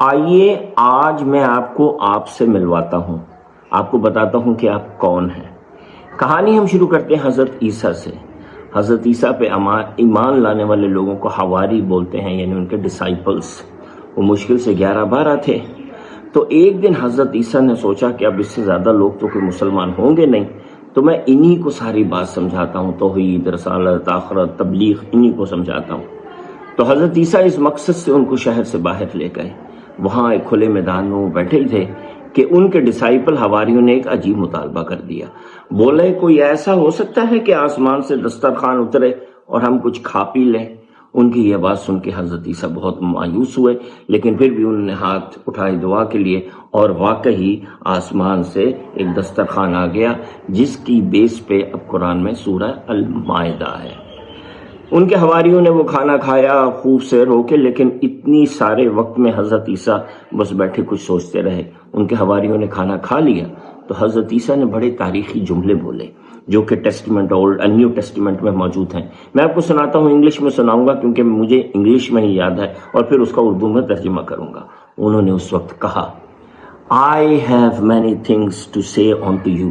آئیے آج میں آپ کو آپ سے ملواتا ہوں، آپ کو بتاتا ہوں کہ آپ کون ہیں۔ کہانی ہم شروع کرتے ہیں حضرت عیسیٰ سے۔ حضرت عیسیٰ پہ ایمان لانے والے لوگوں کو حواری بولتے ہیں، یعنی ان کے ڈسائپلز۔ وہ مشکل سے 11-12 تھے۔ تو ایک دن حضرت عیسیٰ نے سوچا کہ اب اس سے زیادہ لوگ تو کوئی مسلمان ہوں گے نہیں، تو میں انہی کو ساری بات سمجھاتا ہوں، توحید، رسالت، آخرت، تبلیغ، انہی کو سمجھاتا ہوں۔ تو حضرت عیسیٰ اس مقصد سے ان کو شہر سے باہر لے گئے۔ وہاں ایک کھلے میدان میں وہ بیٹھے تھے کہ ان کے ڈسائپل حواریوں نے ایک عجیب مطالبہ کر دیا۔ بولے کوئی ایسا ہو سکتا ہے کہ آسمان سے دسترخوان اترے اور ہم کچھ کھا پی لیں؟ ان کی یہ بات سن کے حضرت عیسیٰ بہت مایوس ہوئے، لیکن پھر بھی انہوں نے ہاتھ اٹھائے دعا کے لیے، اور واقعی آسمان سے ایک دسترخوان آ گیا، جس کی بیس پہ اب قرآن میں سورہ المائدہ ہے۔ ان کے حواریوں نے وہ کھانا کھایا خوب سے رو کے، لیکن اتنی سارے وقت میں حضرت عیسیٰ بس بیٹھے کچھ سوچتے رہے۔ ان کے حواریوں نے کھانا کھا لیا تو حضرت عیسیٰ نے بڑے تاریخی جملے بولے جو کہ ٹیسٹیمنٹ اولڈ اور نیو ٹیسٹیمنٹ میں موجود ہیں۔ میں آپ کو سناتا ہوں، انگلش میں سناؤں گا کیونکہ مجھے انگلش میں ہی یاد ہے، اور پھر اس کا اردو میں ترجمہ کروں گا۔ انہوں نے اس وقت کہا، I have many things to say unto you۔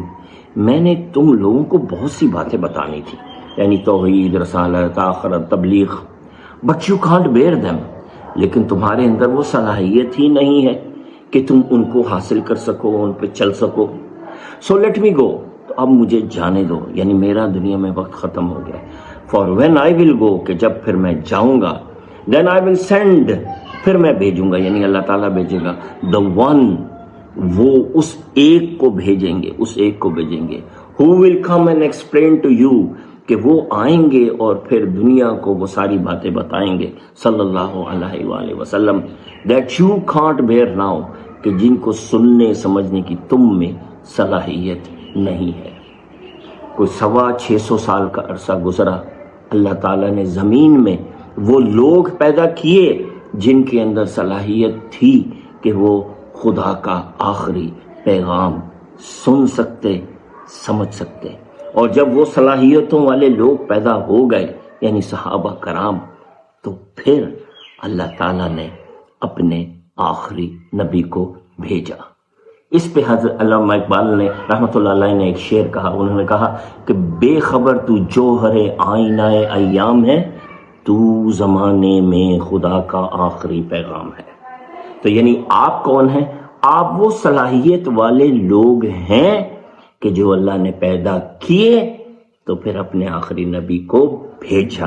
میں نے تم لوگوں کو بہت سی باتیں بتانی تھی، یعنی توحید، رسالت، آخرت، تبلیغ، but you can't bear them۔ لیکن تمہارے اندر وہ صلاحیت ہی نہیں ہے کہ تم ان کو حاصل کر سکو، ان پہ چل سکو۔ So let me go۔ تو اب مجھے جانے دو، یعنی میرا دنیا میں وقت ختم ہو گیا۔ For when I will go، کہ جب پھر میں جاؤں گا، then I will send، پھر میں بھیجوں گا، یعنی اللہ تعالیٰ بھیجے گا، the one، وہ اس ایک کو بھیجیں گے، اس ایک کو بھیجیں گے، who will come and explain to you، کہ وہ آئیں گے اور پھر دنیا کو وہ ساری باتیں بتائیں گے، صلی اللہ علیہ وآلہ وسلم، that you can't bear now، کہ جن کو سننے سمجھنے کی تم میں صلاحیت نہیں ہے۔ کوئی 650 سال کا عرصہ گزرا، اللہ تعالیٰ نے زمین میں وہ لوگ پیدا کیے جن کے اندر صلاحیت تھی کہ وہ خدا کا آخری پیغام سن سکتے، سمجھ سکتے۔ اور جب وہ صلاحیتوں والے لوگ پیدا ہو گئے، یعنی صحابہ کرام، تو پھر اللہ تعالیٰ نے اپنے آخری نبی کو بھیجا۔ اس پہ حضرت علامہ اقبال نے رحمۃ اللہ علیہ نے ایک شعر کہا، انہوں نے کہا کہ بے خبر تو جوہر آئینہ ایام ہے، تو زمانے میں خدا کا آخری پیغام ہے۔ تو یعنی آپ کون ہیں؟ آپ وہ صلاحیت والے لوگ ہیں کہ جو اللہ نے پیدا کیے تو پھر اپنے آخری نبی کو بھیجا۔